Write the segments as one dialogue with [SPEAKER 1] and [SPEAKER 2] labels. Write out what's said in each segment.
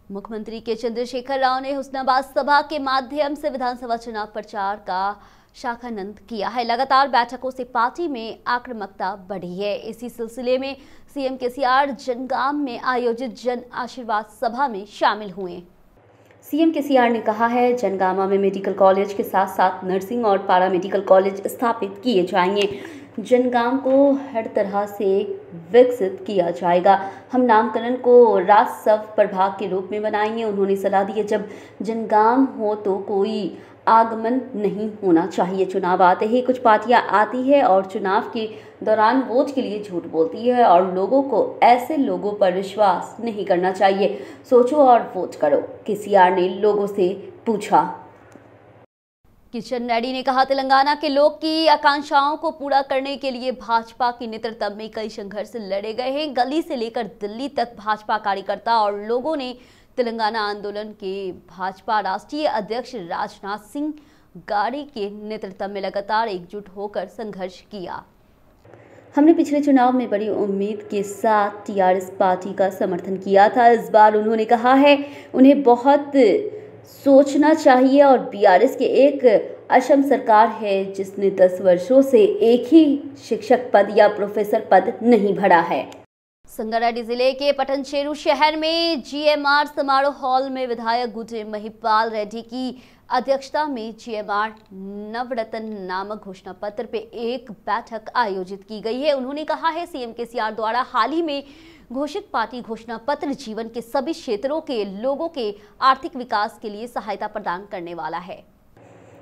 [SPEAKER 1] मुख्यमंत्री के चंद्रशेखर राव ने हुस्नाबाद सभा के माध्यम से विधानसभा चुनाव प्रचार का शाखानंद किया है। लगातार बैठकों से पार्टी में आक्रामकता बढ़ी है। इसी सिलसिले में सीएम केसीआर जनगांव में आयोजित जन आशीर्वाद सभा में शामिल हुए। सीएम केसीआर ने कहा है, जनगांव में मेडिकल कॉलेज के साथ साथ नर्सिंग और पारा मेडिकल कॉलेज स्थापित किए जाएंगे। जनगांव को हर तरह से विकसित किया जाएगा। हम नामकरण को राजस्व प्रभाग के रूप में बनाएंगे। उन्होंने सलाह दी है, जब जनगांव हो तो कोई आगमन नहीं होना चाहिए। चुनाव आते ही कुछ पार्टियां आती है और चुनाव के दौरान वोट के लिए झूठ बोलती है और लोगों को ऐसे लोगों पर विश्वास नहीं करना चाहिए। सोचो और वोट करो, केसीआर ने लोगों से पूछा। किशन रेड्डी ने कहा, तेलंगाना के लोग की आकांक्षाओं को पूरा करने के लिए भाजपा के नेतृत्व में कई संघर्ष लड़े गए हैं। गली से लेकर दिल्ली तक भाजपा कार्यकर्ता और लोगों ने तेलंगाना आंदोलन के भाजपा राष्ट्रीय अध्यक्ष राजनाथ सिंह गाड़ी के नेतृत्व में लगातार एकजुट होकर संघर्ष किया। हमने पिछले चुनाव में बड़ी उम्मीद के साथ टीआरएस पार्टी का समर्थन किया था। इस बार उन्होंने कहा है, उन्हें बहुत सोचना चाहिए और बीआरएस के एक असम सरकार है जिसने 10 वर्षों से एक ही शिक्षक पद या प्रोफेसर पद नहीं भरा है। संगारेड्डी जिले के पटनचेरू शहर में जीएमआर समारोह हॉल में विधायक गुडेम महिपाल रेड्डी की अध्यक्षता में जीएमआर नवरत्न नामक घोषणा पत्र पे एक बैठक आयोजित की गई है। उन्होंने कहा है, सीएम केसीआर द्वारा हाल ही में घोषित पार्टी घोषणा पत्र जीवन के सभी क्षेत्रों के लोगों के आर्थिक विकास के लिए सहायता प्रदान करने वाला है।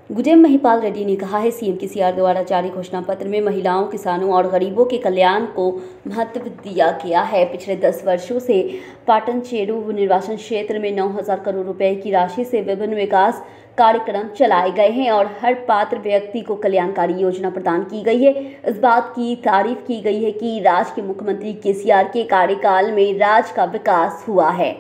[SPEAKER 1] गुडेम महिपाल रेड्डी ने कहा है, सीएम केसीआर द्वारा जारी घोषणा पत्र में महिलाओं, किसानों और गरीबों के कल्याण को महत्व दिया गया है। पिछले 10 वर्षों से पाटनचेरू निर्वाचन क्षेत्र में 9,000 करोड़ रुपए की राशि से विभिन्न विकास कार्यक्रम चलाए गए हैं और हर पात्र व्यक्ति को कल्याणकारी योजना प्रदान की गई है। इस बात की तारीफ की गई है कि राज्य के मुख्यमंत्री केसीआर के कार्यकाल में राज्य का विकास हुआ है।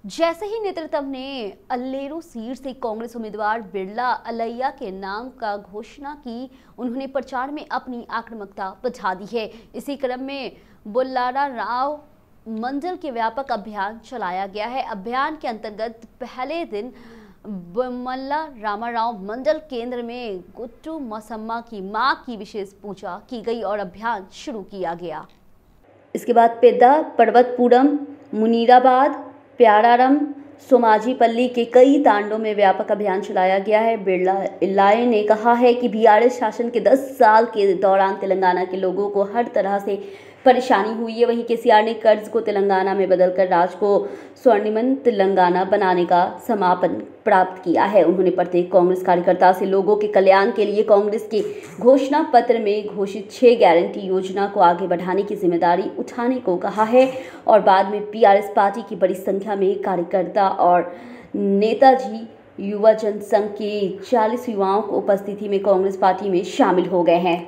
[SPEAKER 1] जैसे ही नेतृत्व ने अल्लेरू सीट से कांग्रेस उम्मीदवार बिरला अलैया के नाम का घोषणा की, उन्होंने प्रचार में अपनी आक्रामकता बढ़ा दी है। इसी क्रम में बुल्लारा राव मंडल के व्यापक अभियान चलाया गया है। अभियान के अंतर्गत पहले दिन मल्ला रामाराव मंडल केंद्र में गुट्टू मसम्मा की मां की विशेष पूजा की गई और अभियान शुरू किया गया। इसके बाद पेद्दा, पर्वतपुरम, मुनीराबाद, प्यारारम, सोमाजीपल्ली के कई तांडों में व्यापक अभियान चलाया गया है। बिरला इलाये ने कहा है कि बीआरएस शासन के 10 साल के दौरान तेलंगाना के लोगों को हर तरह से परेशानी हुई है। वहीं केसीआर ने कर्ज को तेलंगाना में बदलकर राज्य को स्वर्णिम तेलंगाना बनाने का समापन प्राप्त किया है। उन्होंने प्रत्येक कांग्रेस कार्यकर्ता से लोगों के कल्याण के लिए कांग्रेस के घोषणा पत्र में घोषित 6 गारंटी योजना को आगे बढ़ाने की जिम्मेदारी उठाने को कहा है और बाद में बीआरएस पार्टी की बड़ी संख्या में कार्यकर्ता और नेताजी युवा जनसंघ के 40 युवाओं की उपस्थिति में कांग्रेस पार्टी में शामिल हो गए हैं।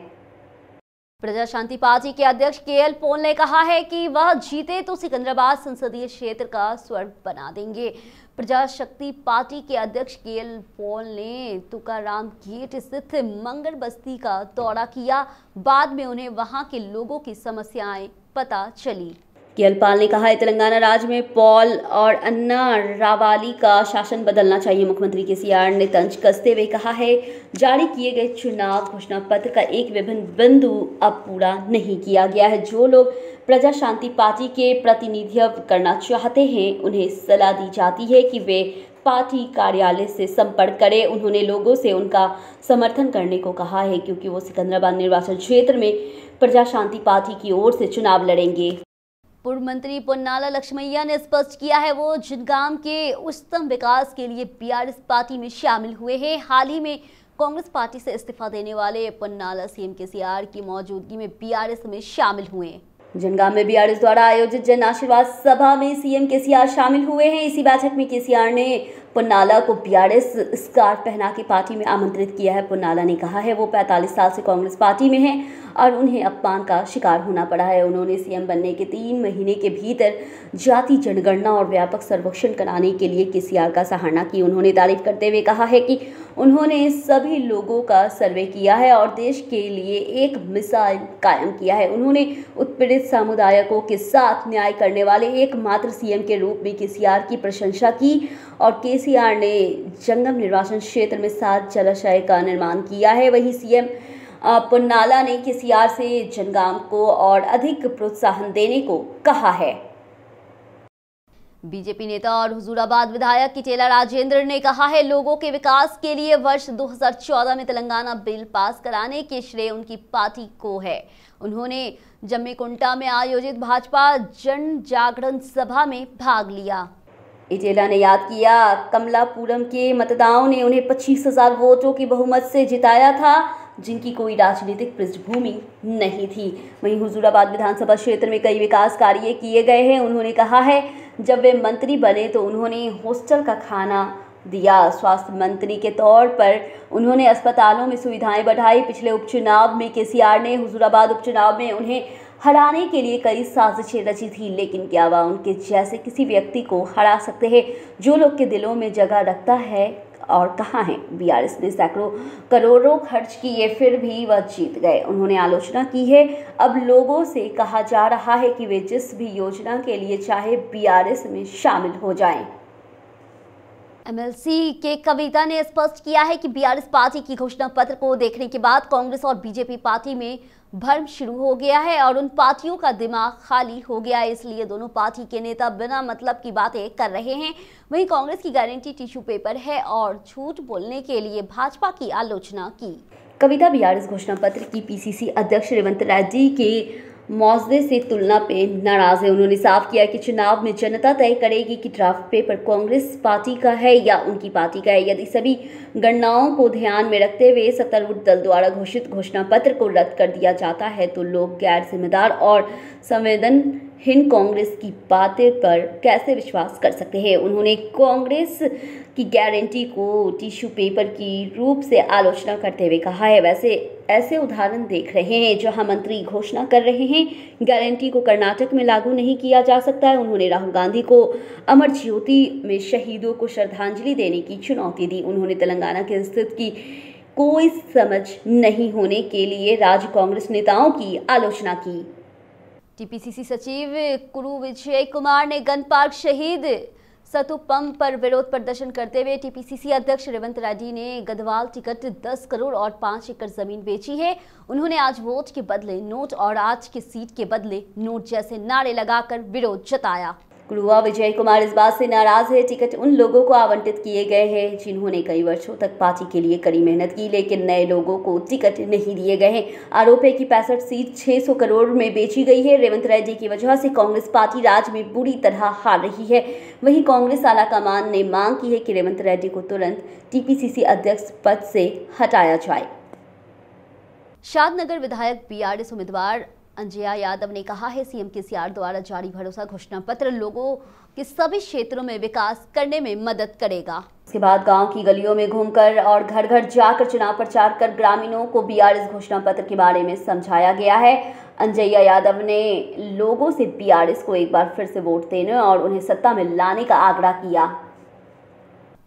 [SPEAKER 1] प्रजा शांति पार्टी के अध्यक्ष केएल पॉल ने कहा है कि वह जीते तो सिकंदराबाद संसदीय क्षेत्र का स्वर्ग बना देंगे। प्रजा शक्ति पार्टी के अध्यक्ष केएल पॉल ने तुकाराम गेट स्थित मंगल बस्ती का दौरा किया। बाद में उन्हें वहां के लोगों की समस्याएं पता चली। केएल पॉल ने कहा है, तेलंगाना राज्य में पॉल और अन्ना रावाली का शासन बदलना चाहिए। मुख्यमंत्री केसीआर ने तंज कसते हुए कहा है, जारी किए गए चुनाव घोषणा पत्र का एक विभिन्न बिंदु अब पूरा नहीं किया गया है। जो लोग प्रजा शांति पार्टी के प्रतिनिधित्व करना चाहते हैं, उन्हें सलाह दी जाती है कि वे पार्टी कार्यालय से संपर्क करें। उन्होंने लोगों से उनका समर्थन करने को कहा है क्योंकि वो सिकंदराबाद निर्वाचन क्षेत्र में प्रजा शांति पार्टी की ओर से चुनाव लड़ेंगे। पूर्व मंत्री पोन्नाला लक्ष्मैया ने स्पष्ट किया है, वो जनगांव के उच्चतम विकास के लिए बीआरएस पार्टी में शामिल हुए हैं। हाल ही में कांग्रेस पार्टी से इस्तीफा देने वाले पोन्नाला सीएम केसीआर की मौजूदगी में बीआरएस में शामिल हुए। जनगांव में बीआरएस द्वारा आयोजित जन आशीर्वाद सभा में सीएम केसीआर शामिल हुए हैं। इसी बैठक में केसीआर ने पुन्नाला को बीआरएस स्कार्फ पहना के पार्टी में आमंत्रित किया है। पुन्नाला ने कहा है वो 45 साल से कांग्रेस पार्टी में हैं और उन्हें अपमान का शिकार होना पड़ा है। उन्होंने सीएम बनने के 3 महीने के भीतर जाति जनगणना और व्यापक सर्वेक्षण कराने के लिए केसीआर का सराहना की। उन्होंने तारीफ करते हुए कहा है कि उन्होंने सभी लोगों का सर्वे किया है और देश के लिए एक मिसाल कायम किया है। उन्होंने उत्पीड़ित समुदायों के साथ न्याय करने वाले एकमात्र सीएम के रूप में केसीआर की प्रशंसा की और केसीआर ने जंगम निर्वाचन क्षेत्र में 7 जलाशय का निर्माण किया है। वहीं सीएम पुन्नाला ने केसीआर से जनगांव को और अधिक प्रोत्साहन देने को कहा है। बीजेपी नेता और हुजूराबाद विधायक किटेला राजेंद्र ने कहा है लोगों के विकास के लिए वर्ष 2014 में तेलंगाना बिल पास कराने के श्रेय उनकी पार्टी को है। उन्होंने जम्मीकुंटा में आयोजित भाजपा जन जागरण सभा में भाग लिया। इटेला ने याद किया कमलापुरम के मतदाताओं ने उन्हें 25,000 वोटों की बहुमत से जिताया था, जिनकी कोई राजनीतिक पृष्ठभूमि नहीं थी। वहीं हुजूराबाद विधानसभा क्षेत्र में कई विकास कार्य किए गए हैं। उन्होंने कहा है जब वे मंत्री बने तो उन्होंने हॉस्टल का खाना दिया। स्वास्थ्य मंत्री के तौर पर उन्होंने अस्पतालों में सुविधाएं बढ़ाई। पिछले उपचुनाव में केसीआर ने हुजूराबाद उपचुनाव में उन्हें हराने के लिए कई साजिशें रची थी, लेकिन क्या वह उनके जैसे किसी व्यक्ति को हरा सकते हैं जो लोग के दिलों में जगह रखता है? और कहाँ है? बीआरएस ने सैकड़ों करोड़ों खर्च किए फिर भी वह जीत गए। उन्होंने आलोचना की है अब लोगों से कहा जा रहा है कि वे जिस भी योजना के लिए चाहे बीआरएस में शामिल हो जाएं। एमएलसी के कविता ने स्पष्ट किया है कि बीआरएस पार्टी की घोषणा पत्र को देखने के बाद कांग्रेस और बीजेपी पार्टी में भ्रम शुरू हो गया है और उन पार्टियों का दिमाग खाली हो गया है, इसलिए दोनों पार्टी के नेता बिना मतलब की बातें कर रहे हैं। वहीं कांग्रेस की गारंटी टिश्यू पेपर है और झूठ बोलने के लिए भाजपा की आलोचना की। कविता बीआरएस घोषणा पत्र की पीसीसी अध्यक्ष रेवंत रेड्डी के मौजूदे से तुलना पे नाराज है। उन्होंने साफ किया कि चुनाव में जनता तय करेगी कि ड्राफ्ट पेपर कांग्रेस पार्टी का है या उनकी पार्टी का है। यदि सभी गणनाओं को ध्यान में रखते हुए सत्तारूढ़ दल द्वारा घोषित घोषणा पत्र को रद्द कर दिया जाता है तो लोग गैर जिम्मेदार और संवेदनहीन कांग्रेस की बातें पर कैसे विश्वास कर सकते हैं। उन्होंने कांग्रेस की गारंटी को टिश्यू पेपर की रूप से आलोचना करते हुए कहा है वैसे ऐसे उदाहरण देख रहे हैं जहां मंत्री घोषणा कर रहे हैं गारंटी को कर्नाटक में लागू नहीं किया जा सकता है। उन्होंने राहुल गांधी को अमर ज्योति में शहीदों को श्रद्धांजलि देने की चुनौती दी। उन्होंने तेलंगाना की स्थिति की कोई समझ नहीं होने के लिए राज्य कांग्रेस नेताओं की आलोचना की। टीपीसीसी सचिव कुरु विजय कुमार ने गन पार्क शहीद सतुपम पर विरोध प्रदर्शन करते हुए टीपीसीसी अध्यक्ष रेवंत रेड्डी ने गढ़वाल टिकट 10 करोड़ और 5 एकड़ जमीन बेची है। उन्होंने आज वोट के बदले नोट और आज की सीट के बदले नोट जैसे नारे लगाकर विरोध जताया। कुरुआ विजय कुमार इस बात से नाराज है टिकट उन लोगों को आवंटित किए गए हैं जिन्होंने कई वर्षों तक पार्टी के लिए कड़ी मेहनत की, लेकिन नए लोगों को टिकट नहीं दिए गए हैं। आरोप है कि 65 सीट 600 करोड़ में बेची गई है। रेवंत रेड्डी की वजह से कांग्रेस पार्टी राज्य में बुरी तरह हार रही है। वहीं कांग्रेस आलाकमान ने मांग की है कि रेवंत रेड्डी को तुरंत टीपीसीसी अध्यक्ष पद से हटाया जाए। शादनगर विधायक बीआरएस उम्मीदवार अंजया यादव ने कहा है सीएम केसीआर द्वारा जारी भरोसा घोषणा पत्र लोगों के सभी क्षेत्रों में विकास करने में मदद करेगा। इसके बाद गांव की गलियों में घूमकर और घर घर जाकर चुनाव प्रचार कर ग्रामीणों को बीआरएस घोषणा पत्र के बारे में समझाया गया है। अंजया यादव ने लोगों से बीआरएस को एक बार फिर से वोट देने और उन्हें सत्ता में लाने का आग्रह किया।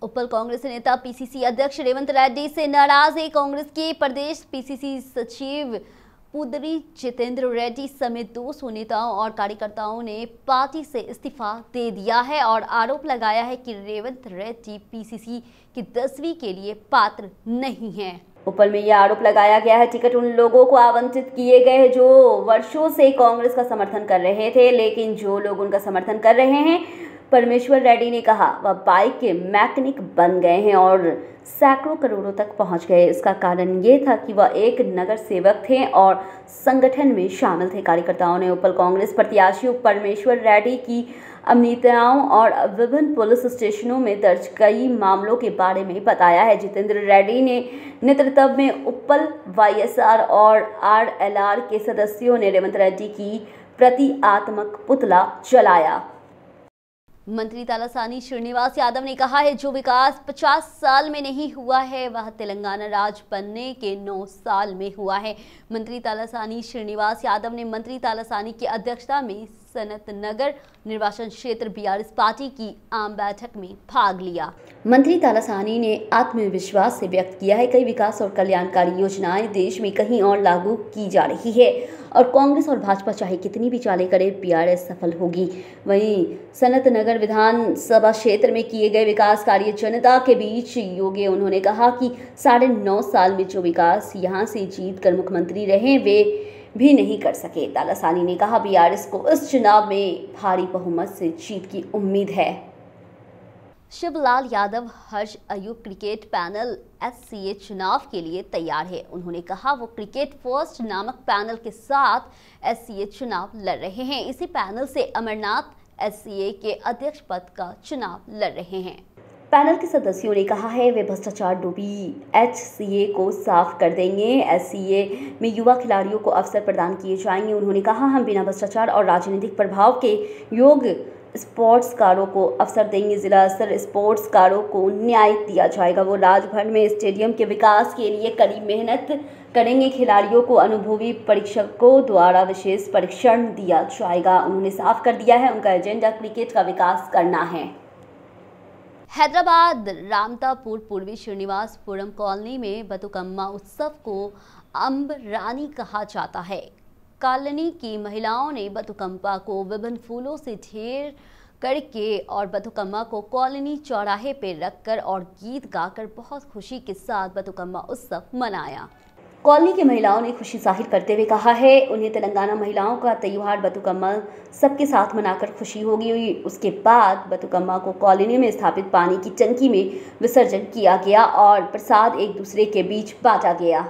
[SPEAKER 1] उपल कांग्रेस नेता पीसीसी अध्यक्ष रेवंत रेड्डी से नाराज है। कांग्रेस के प्रदेश पीसीसी सचिव पुदरी जितेंद्र रेड्डी समेत 200 नेताओं और कार्यकर्ताओं ने पार्टी से इस्तीफा दे दिया है और आरोप लगाया है कि रेवंत रेड्डी पीसीसी की 10वीं के लिए पात्र नहीं हैं। उपल में यह आरोप लगाया गया है टिकट उन लोगों को आवंटित किए गए हैं जो वर्षों से कांग्रेस का समर्थन कर रहे थे, लेकिन जो लोग उनका समर्थन कर रहे हैं परमेश्वर रेड्डी ने कहा वह बाइक के मैकेनिक बन गए हैं और सैकड़ों करोड़ों तक पहुंच गए। इसका कारण ये था कि वह एक नगर सेवक थे और संगठन में शामिल थे। कार्यकर्ताओं ने उपल कांग्रेस प्रत्याशी परमेश्वर रेड्डी की अमृताओं और विभिन्न पुलिस स्टेशनों में दर्ज कई मामलों के बारे में बताया है। जितेंद्र रेड्डी ने नेतृत्व में उपल वाईएसआर और आरएलआर के सदस्यों ने रेवंत रेड्डी की प्रतीकात्मक पुतला जलाया। मंत्री तलासानी श्रीनिवास यादव ने कहा है, जो विकास 50 साल में नहीं हुआ है वह तेलंगाना राज्य बनने के 9 साल में हुआ है। मंत्री तलासानी श्रीनिवास यादव ने मंत्री तलासानी की अध्यक्षता में सनत नगर निर्वाचन क्षेत्र बीआरएस पार्टी की आम बैठक में भाग लिया। मंत्री तलासानी ने आत्मविश्वास से व्यक्त किया है, कई विकास और कल्याणकारी योजनाएं देश में कहीं और लागू की जा रही है और कांग्रेस और भाजपा चाहे कितनी भी चालें करे, बीआरएस सफल होगी। वहीं सनत नगर विधानसभा क्षेत्र में किए गए विकास कार्य जनता के बीच योग्य उन्होंने कहा कि 9.5 साल में जो विकास यहां से जीत कर मुख्यमंत्री रहे वे भी नहीं कर सके। तलासानी ने कहा, बीआरएस को इस चुनाव में भारी बहुमत से जीत की उम्मीद है। शिवलाल यादव हर्ष अयूब क्रिकेट पैनल SCA चुनाव के लिए तैयार है। उन्होंने कहा वो क्रिकेट फर्स्ट नामक पैनल के साथ SCA चुनाव लड़ रहे हैं। इसी पैनल से अमरनाथ SCA के अध्यक्ष पद का चुनाव लड़ रहे हैं। पैनल के सदस्यों ने कहा है वे भ्रष्टाचार डूबी HCA को साफ कर देंगे। SCA में युवा खिलाड़ियों को अवसर प्रदान किए जाएंगे। उन्होंने कहा, हम बिना भ्रष्टाचार और राजनीतिक प्रभाव के योग्य स्पोर्ट्सकारों को अवसर देंगे। जिला स्तर स्पोर्ट्सकारों को न्याय दिया जाएगा। वो राज्य भर में स्टेडियम के विकास के लिए कड़ी मेहनत करेंगे। खिलाड़ियों को अनुभवी परीक्षकों द्वारा विशेष प्रशिक्षण दिया जाएगा। उन्होंने साफ कर दिया है उनका एजेंडा क्रिकेट का विकास करना है। हैदराबाद रामतापुर पूर्वी श्रीनिवासपुरम कॉलोनी में बतुकम्मा उत्सव को अम्बरानी कहा जाता है। कॉलोनी की महिलाओं ने बतुकम्मा को विभिन्न फूलों से ढेर करके और बतुकम्मा को कॉलोनी चौराहे पे रखकर और गीत गाकर बहुत खुशी के साथ बतुकम्मा उत्सव मनाया। कॉलोनी की महिलाओं ने खुशी जाहिर करते हुए कहा है उन्हें तेलंगाना महिलाओं का त्योहार बतुकम्मा सबके साथ मनाकर खुशी होगी। उसके बाद बतुकम्मा को कॉलोनी में स्थापित पानी की टंकी में विसर्जन किया गया और प्रसाद एक दूसरे के बीच बांटा गया।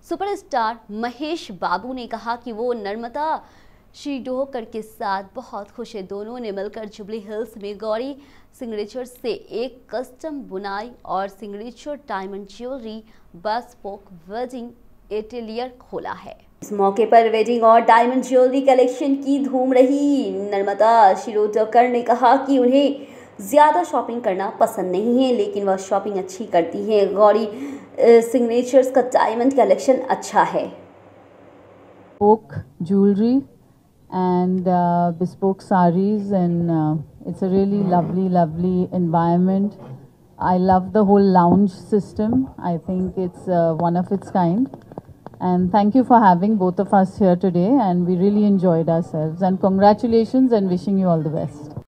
[SPEAKER 1] सुपरस्टार महेश बाबू ने कहा कि वो नर्मदा श्रीडोकर के साथ बहुत खुश है। दोनों ने मिलकर जुबली हिल्स में गौरी सिग्नेचर से एक कस्टम बुनाई और signature diamond jewellery bespoke wedding atelier खोला है। इस मौके पर वेडिंग और डायमंड ज्वेलरी कलेक्शन की धूम रही। नर्मदा शिरोडकर ने कहा कि उन्हें ज़्यादा शॉपिंग करना पसंद नहीं है, लेकिन वह शॉपिंग अच्छी करती हैं। गौरी सिग्नेचर्स का डायमंड कलेक्शन अच्छा है।
[SPEAKER 2] bespoke jewelry and bespoke sarees, and it's a really lovely environment. I love the whole lounge system. I think it's one of its kind. And thank you for having both of us here today, and we really enjoyed ourselves. And congratulations and wishing you all the best.